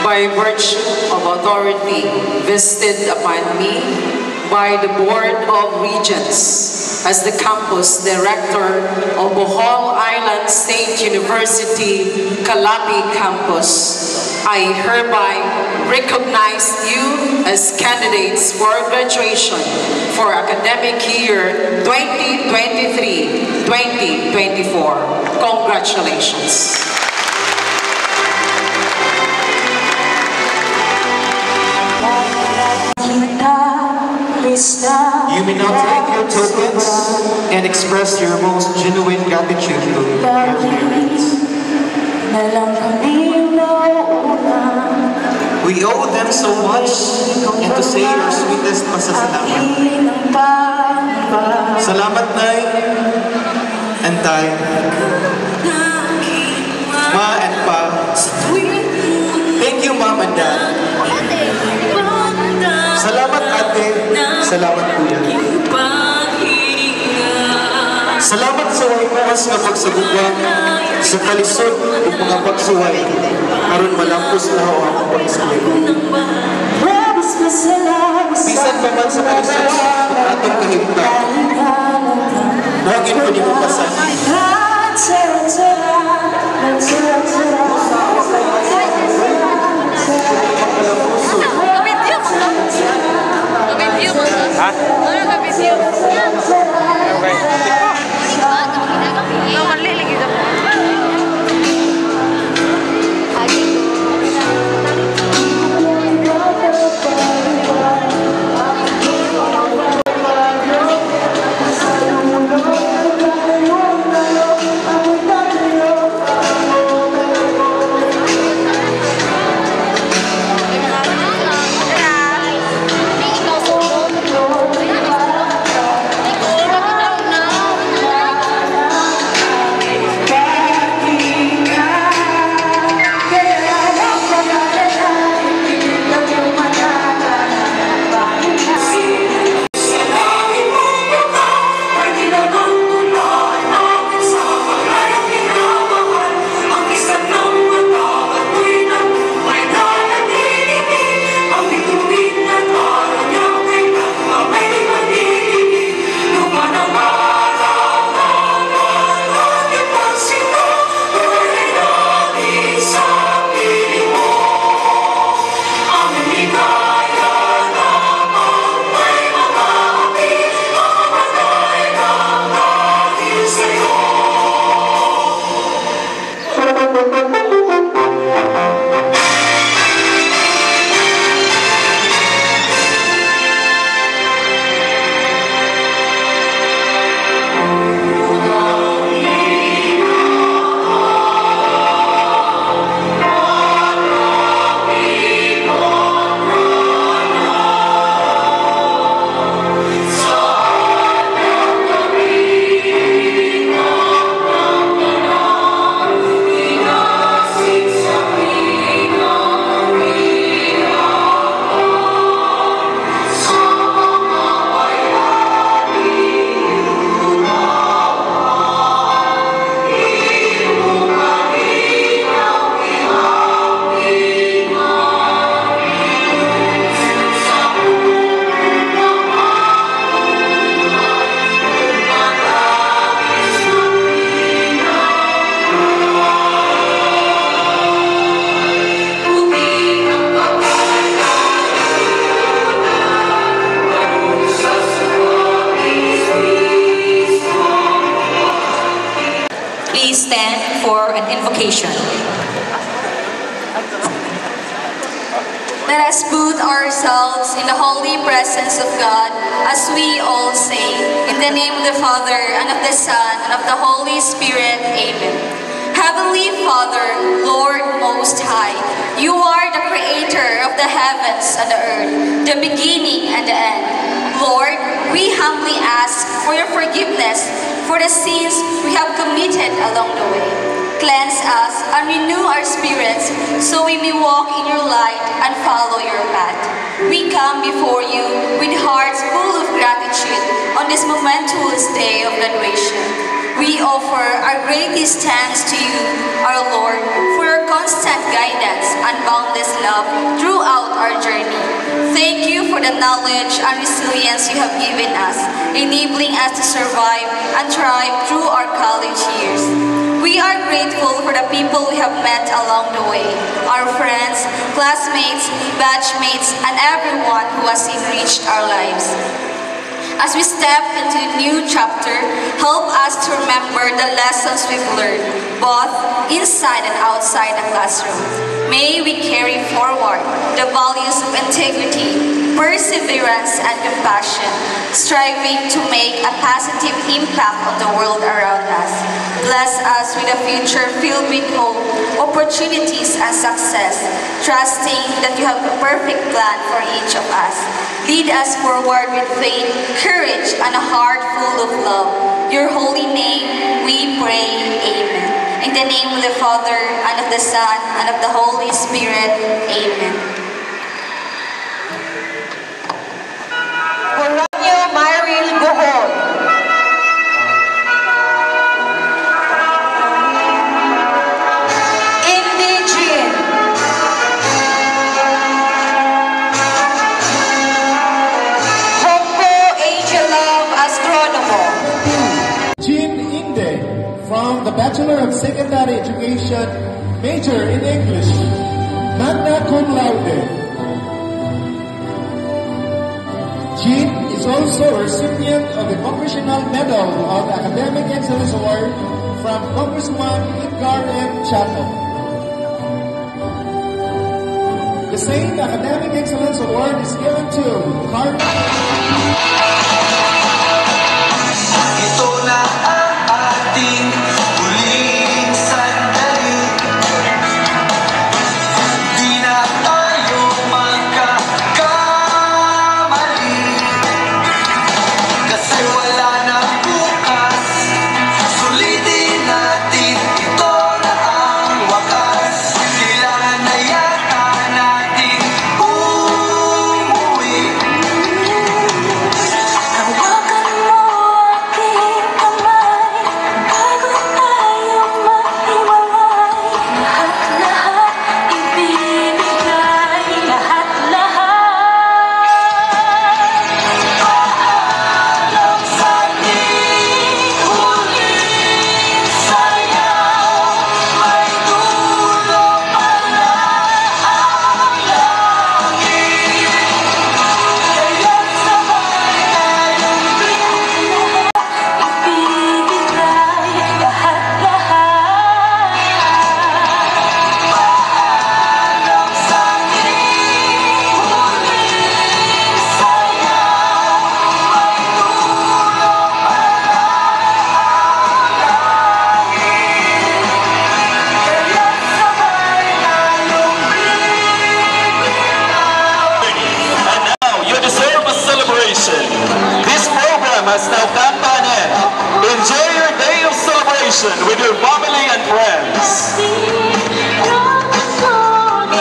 by virtue of authority vested upon me by the Board of Regents as the Campus Director of Bohol Island State University, Calapi Campus, I hereby recognize you as candidates for graduation for academic year 2023-2024. Congratulations. You may now take your tokens and express your most genuine gratitude to your parents. We owe them so much, and to say our sweetest pasasalamat. Salamat, Nay and Tay, Ma and Pa. Thank you, Mom and Dad. Salamat, Ate. Salamat, Kuya. Salamat sa wakas nga pagsagubang sa kalisod o mga pagsuway aron malampos na ang akong pag-iskwela. Bisan pa man sa kalisod ang atong kahimtang, huwagin ko ni mo pasahin. Hah? Let us put ourselves in the holy presence of God as we all say, in the name of the Father, and of the Son, and of the Holy Spirit. Amen. Heavenly Father, Lord Most High, you are the creator of the heavens and the earth, the beginning and the end. Lord, we humbly ask for your forgiveness for the sins we have committed along the way. Cleanse us and renew our spirits so we may walk in your light and follow your path. We come before you with hearts full of gratitude on this momentous day of graduation. We offer our greatest thanks to you, our Lord, for your constant guidance and boundless love throughout our journey. Thank you for the knowledge and resilience you have given us, enabling us to survive and thrive through our college years. We are grateful for the people we have met along the way, our friends, classmates, batchmates, and everyone who has enriched our lives. As we step into a new chapter, help us to remember the lessons we've learned, both inside and outside the classroom. May we carry forward the values of integrity, perseverance, and compassion, striving to make a positive impact on the world around us. Bless us with a future filled with hope, opportunities, and success, trusting that you have a perfect plan for each of us. Lead us forward with faith, courage, and a heart full of love. Your holy name, we pray. Amen. In the name of the Father, and of the Son, and of the Holy Spirit. Amen. Horanio Myril Bohol. Indigene. Hongko Angelove Astronomo. Jean Inde, from the Bachelor of Secondary Education, major in English, magna cum laude. Jean is also a recipient of the Congressional Medal of Academic Excellence Award from Congressman Edgar M. Chato. The same Academic Excellence Award is given to Carmen. Ito na ang ating huling sandali. Di na tayo magkakamali. Kasi wala na bukas. Sulitin natin, ito na ang wakas. Kailangan na yata natin umuwi. Hawakan mo aking kamay bago tayo maghiwalay. Lahat-lahat ibibigay, lahat-lahat. Paalam sa ating huling sayaw. May dulo pala ang langit. Kaya't sabay tayong ibibigay, lahat-lahat. Paalam sa ating huling sayaw. May dulo pala ang langit. Kaya't sabay tayong And now, you deserve a celebration. This program has now come to an end. Enjoy your day of celebration with your family and friends. bibigay.